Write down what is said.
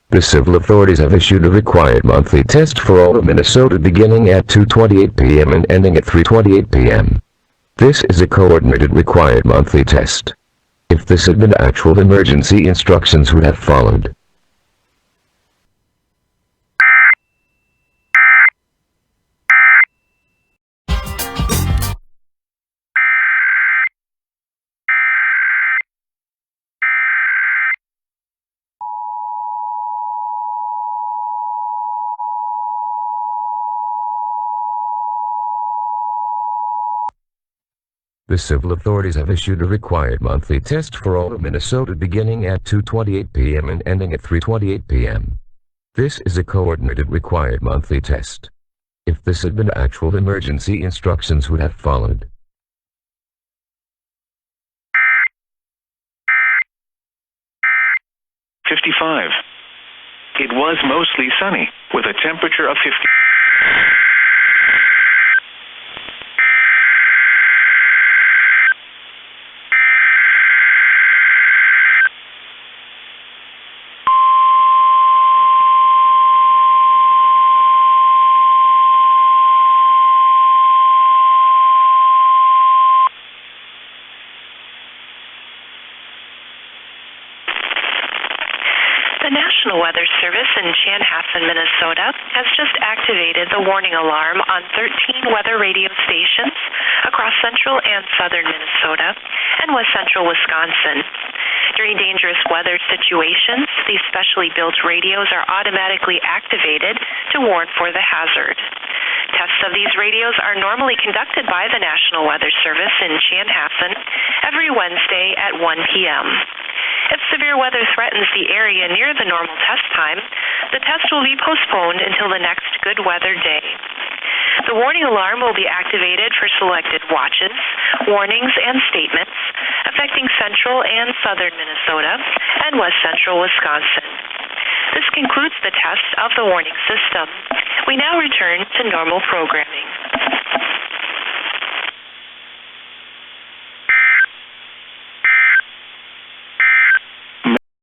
The civil authorities have issued a required monthly test for all of Minnesota beginning at 2:28 p.m. and ending at 3:28 p.m. This is a coordinated required monthly test. If this had been actual emergency instructions would have followed. The civil authorities have issued a required monthly test for all of Minnesota beginning at 2:28 p.m. and ending at 3:28 p.m. This is a coordinated required monthly test. If this had been actual emergency instructions would have followed. "55. It was mostly sunny, with a temperature of 50. The National Weather Service in Chanhassen, Minnesota, has just activated the warning alarm on 13 weather radio stations across central and southern Minnesota and west central Wisconsin. During dangerous weather situations, these specially built radios are automatically activated to warn for the hazard. Tests of these radios are normally conducted by the National Weather Service in Chanhassen every Wednesday at 1 p.m. If severe weather threatens the area near the normal test time, the test will be postponed until the next good weather day. The warning alarm will be activated for selected watches, warnings, and statements affecting central and southern Minnesota and west central Wisconsin. This concludes the test of the warning system. We now return to normal programming.